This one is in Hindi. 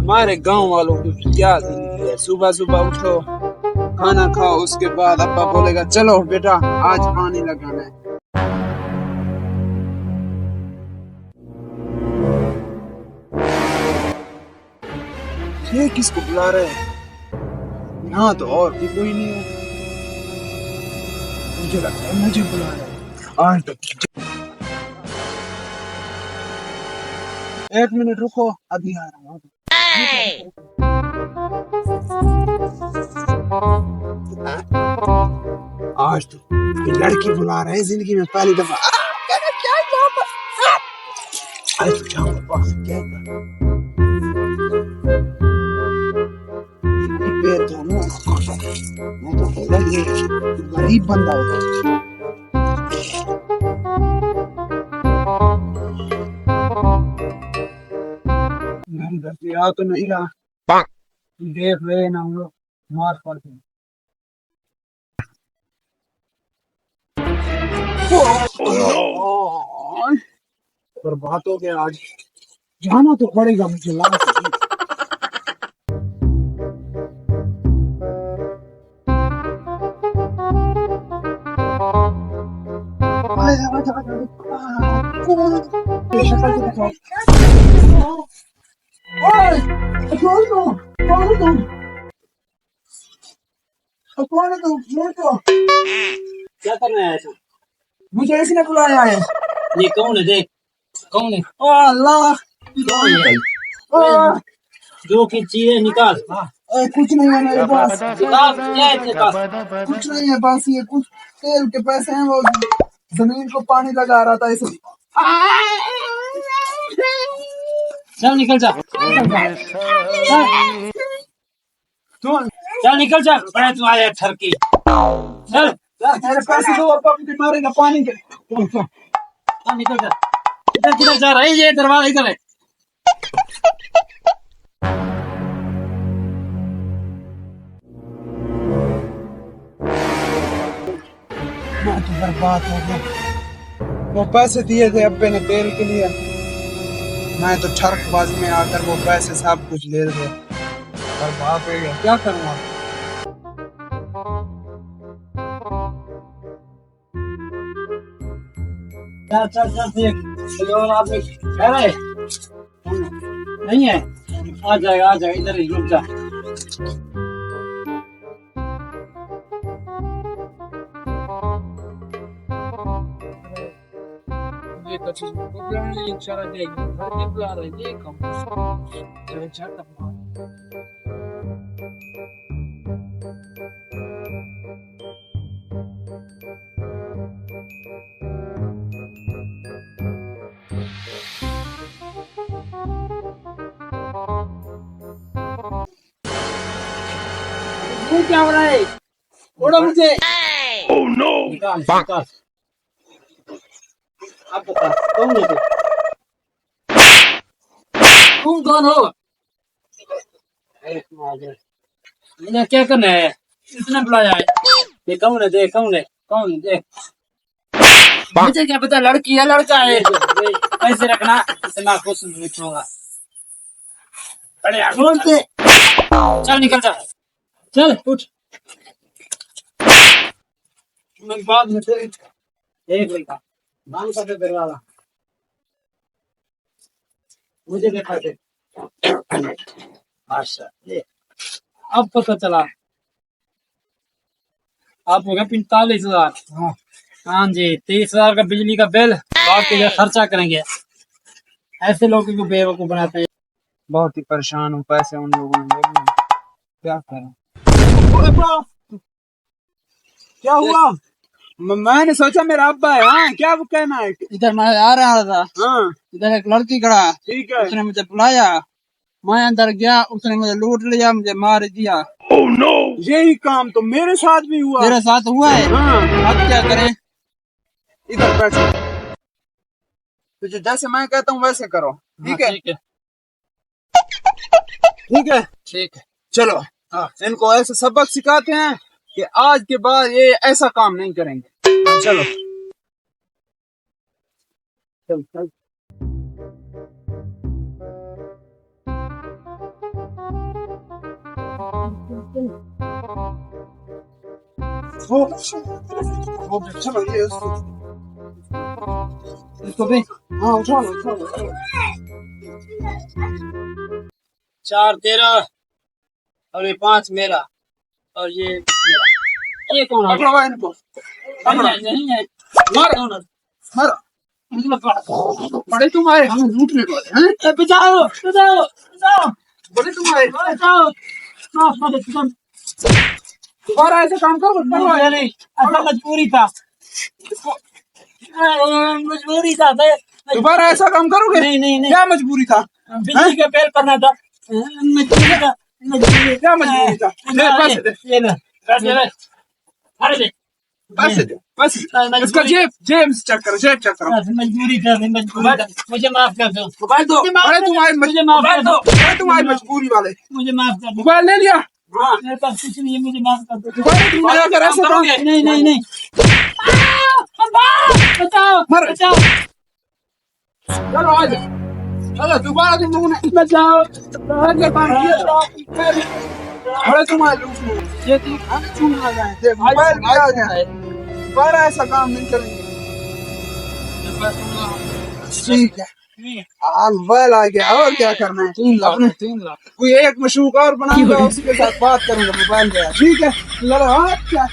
हमारे गांव वालों की क्या जिंदगी है। सुबह सुबह उठो, खाना खाओ, उसके बाद अब्बा बोलेगा चलो बेटा आज पानी लगाना है। ये किसको बुला रहे हैं? यहाँ तो और भी कोई नहीं है। मुझे लगता है मुझे बुला रहे हैं। आज तक 1 मिनट रुको, अभी आ रहा हूँ। आज तो ये लड़की बुला रहे हैं जिंदगी में पहली दफा। क्या आज तो जाऊंगा बॉस, क्या पैर धोना। मैं तो बोला ये गरीब बंदा है। घर घर से आ तो नहीं रहा, देख रहे ना हम लोग मार पड़ते हैं। बर्बाद हो गया आज। जाना तो पड़ेगा मुझे लगा। क्या कर रहे हैं ऐसा? मुझे इसने बुलाया है। ये कौन है? देख कौन है? ओ अल्लाह, कौन है? ओ, जो की चीजें निकाल। कुछ नहीं है मेरे पास। निकाल, क्या है तेरे पास? कुछ नहीं है बस ये कुछ तेल के पैसे हैं, वो जमीन को पानी लगा रहा था इसे। चल निकल जा। चल निकल जा, बड़े तू आया ठरकी। चल मेरे पैसे दो, अब मुझे मारेगा पानी के। चल निकल जा। इधर किधर जा रहा है? ये दरवाजा इधर है। मैं तो बर्बाद हो गया। वो पैसे दिए थे अब्बे ने तेल के लिए, मैं तो ठरकबाजी में आकर वो पैसे सब कुछ ले गए। बर्बाद हो गया, क्या करूँगा। चल चल चल देख, कोई और आदमी है रे? नहीं है? आ जाएगा इधर ही रुक जा। ये तो चीज नहीं चला जाएगी, घर के बुला रहे हैं, ये कम चलो झट अपना। तू क्या हो रहा है? उड़ा मुझे। Oh no. निकाल निकाल। अब बता कौन है तू? तुम कौन हो? मुझे क्या करना है? इसने बुलाया है। ये कौन है? देख कौन है? कौन है? देख। मुझे क्या पता, लड़की है लड़का है? पैसे रखना, इतना कुछ नहीं छूंगा। अरे बोलते। चल निकल जा। चल उठ। मैं बाद में देख लेगा। बांध कर दरवाजा। मुझे देखा थे। अच्छा ये अब पता चला। आप हो गया 45,000। हाँ जी, 30,000 का बिजली का बिल, बाकी का खर्चा करेंगे। ऐसे लोगों को बेवकूफ बनाते हैं। बहुत ही परेशान हूँ, पैसे उन लोगों ने ले लिए, क्या करें। क्या हुआ? मैंने सोचा मेरा अब्बा है। हाँ क्या वो कहना है? इधर मैं आ रहा था। हाँ इधर एक लड़की खड़ा, ठीक है। उसने मुझे बुलाया, मैं अंदर गया, उसने मुझे लूट लिया, मुझे मार दिया। ओह नो, यही काम तो मेरे साथ भी हुआ। तेरे साथ हुआ है? हाँ। अब क्या करें? इधर बैठो, तुझे जैसे मैं कहता हूँ वैसे करो, ठीक है? ठीक है ठीक है ठीक है। चलो इनको ऐसे सबक सिखाते हैं कि आज के बाद ये ऐसा काम नहीं करेंगे। चलो चल चल। वो चलो ये इसको दे। हाँ उठा लो उठा लो। 4 तेरा और ये 5 मेरा और ये मेरा। ये कौन है? पकड़ो भाई इनको। नहीं है मारो मारो। बड़े तुम आए हमें लूटने वाले हैं? बचाओ बचाओ बचाओ बड़े तुम आए बचाओ। दोबारा ऐसे काम करो मत करो। नहीं ऐसा मजबूरी था मजबूरी था दोबारा ऐसा काम करोगे? नहीं नहीं नहीं क्या मजबूरी था? बिजली का बिल करना था मजबूरी था क्या मजबूरी था? ले पैसे दे ये ले पैसे दे अरे दे पैसे दे पैसे। इसका जेब जेब चेक करो जेब चेक करो। मजबूरी था मुझे माफ कर दो मोबाइल दो। बड़े तुम आए मोबाइल दो। बड़े तुम आए मजबूरी वाले। मुझे माफ कर दो मोबाइल ले लिया। हाँ मेरे पास कुछ नहीं है मुझे माफ कर दो दोबारा तुम अगर ऐसा करोगे नहीं नहीं नहीं बचाओ मर। बचाओ चलो आ जाओ। चलो दोबारा तुम लोगों ने बचाओ आगे काम किया। बड़े तुम आए लूटने। ये तू हम क्यों आ जाए? देख मोबाइल भी आ गया। दोबारा ऐसा काम नहीं करेंगे। ठीक है मोबाइल आ गया और क्या करना है? 3 लाख अपने 3 लाख कोई एक मशहूर और बनाऊंगा उसके साथ बात करूंगा मोबाइल पे। ठीक है लड़ो। हाँ क्या